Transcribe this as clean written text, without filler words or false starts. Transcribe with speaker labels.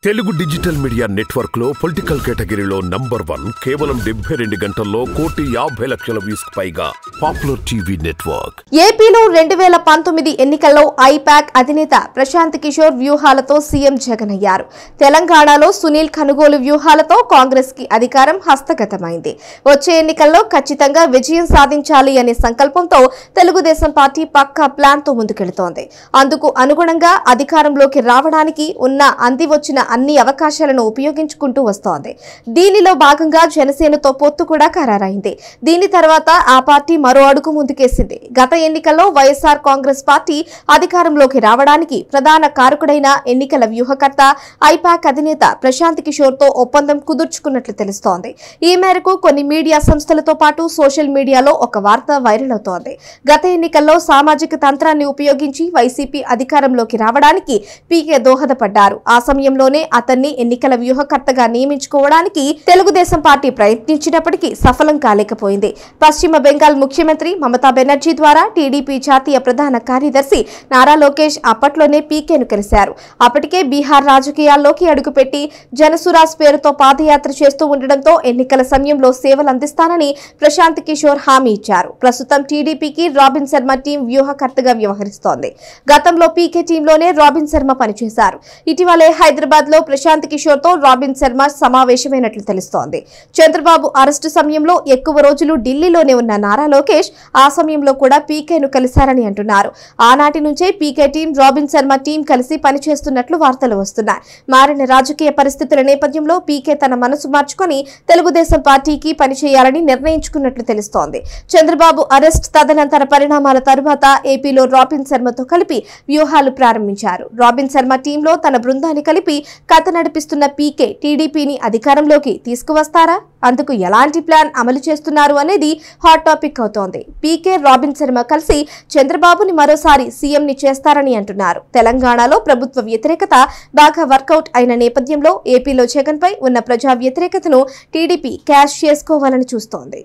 Speaker 1: Telugu digital media network లో political కేటగిరీలో number 1 కేవలం 72 గంటల్లో 1,50,00,000 వ్యూస్ పైగా పాపులర్ టీవీ నెట్వర్క్.
Speaker 2: ఏపీలో 2019 ఎన్నికల్లో ఐపాక్ అధినేత ప్రశాంత్ కిషోర్ వ్యూహాలతో సీఎం జగన్ అయ్యారు. తెలంగాణలో సునీల్ కనుగోలు వ్యూహాలతో కాంగ్రెస్ కి అధికారం హస్తగతమైంది. వచ్చే ఎన్నికల్లో ఖచ్చితంగా విజయం సాధించాలి అనే సంకల్పంతో తెలుగుదేశం పార్టీ పక్కా ప్లాన్ తో ముందుకెళ్తోంది. అందుకు అనుగుణంగా అధికారంలోకి రావడానికి ఉన్న అందివచ్చిన అన్ని అవకాశాలను ఉపయోగించుకుంటూ వస్తోంది. దీనిలో భాగంగా జనసేనతో పొత్తు కూడా ఖరారైంది. దీని తర్వాత ఆ పార్టీ మరో అడుగు ముందుకేసింది. గత ఎన్నికల్లో వైఎస్ఆర్ కాంగ్రెస్ పార్టీ అధికారంలోకి రావడానికి ప్రధాన కారకుడైన ఎన్నికల వ్యూహకర్త ఐపాక్ అధినేత ప్రశాంత్ కిషోర్ తో ఒప్పందం కుదుర్చుకున్నట్లు తెలుస్తోంది. ఈ మేరకు కొన్ని మీడియా సంస్థలతో పాటు సోషల్ మీడియాలో ఒక వార్త వైరల్ అవుతోంది. గత ఎన్నికల్లో సామాజిక తంత్రాన్ని ఉపయోగించి వైసీపీ అధికారంలోకి రావడానికి పీకే దోహదపడ్డారు. ఆ సమయంలోనే అతన్ని ఎన్నికల వ్యూహకర్తగా నియమించుకోవడానికి తెలుగుదేశం పార్టీ ప్రయత్నించినప్పటికీ సఫలం కాలేకపోయింది. పశ్చిమ బెంగాల్ ముఖ్యమంత్రి మమతా బెనర్జీ ద్వారా టీడీపీ జాతీయ ప్రధాన కార్యదర్శి నారా లోకేష్ అప్పట్లోనే పీకేను కలిశారు. అప్పటికే బీహార్ రాజకీయాల్లోకి అడుగుపెట్టి జనసురాజ్ పేరుతో పాదయాత్ర చేస్తూ ఉండడంతో ఎన్నికల సమయంలో సేవలు అందిస్తానని ప్రశాంత్ కిషోర్ హామీ ఇచ్చారు. ప్రస్తుతం టీడీపీకి రాబిన్ శర్మ టీం వ్యూహకర్తగా వ్యవహరిస్తోంది. గతంలో పీకే టీంలోనే రాబిన్ శర్మ పనిచేశారు. ఇటీవలే హైదరాబాద్ లో ప్రశాంత్ కిషోర్ తో రాబిన్ శర్మ సమావేశమైనట్లు తెలుస్తోంది. చంద్రబాబు అరెస్టు సమయంలో ఎక్కువ రోజులు ఢిల్లీలోనే ఉన్న నారా లోకేష్ ఆ సమయంలో కూడా పీకేను కలిశారని అంటున్నారు. ఆనాటి నుంచే పీకే టీం రాబిన్ శర్మ టీం కలిసి పనిచేస్తున్నట్లు వార్తలు వస్తున్నాయి. మారిన రాజకీయ పరిస్థితుల నేపథ్యంలో పీకే తన మనసు మార్చుకుని తెలుగుదేశం పార్టీకి పనిచేయాలని నిర్ణయించుకున్నట్లు తెలుస్తోంది. చంద్రబాబు అరెస్ట్ తదనంతర పరిణామాల తరువాత ఏపీలో రాబిన్ శర్మతో కలిపి వ్యూహాలు ప్రారంభించారు. రాబిన్ శర్మ టీంలో తన బృందాన్ని కలిపి కథ నడిపిస్తున్న పీకే టీడీపీని అధికారంలోకి తీసుకువస్తారా? అందుకు ఎలాంటి ప్లాన్ అమలు చేస్తున్నారు అనేది హాట్ టాపిక్ అవుతోంది. పీకే రాబిన్ శర్మ కలిసి చంద్రబాబుని మరోసారి సీఎం ని చేస్తారని అంటున్నారు. తెలంగాణలో ప్రభుత్వ వ్యతిరేకత బాగా వర్కౌట్ అయిన నేపథ్యంలో ఏపీలో జగన్ పై ఉన్న ప్రజా వ్యతిరేకతను టీడీపీ క్యాష్ చేసుకోవాలని చూస్తోంది.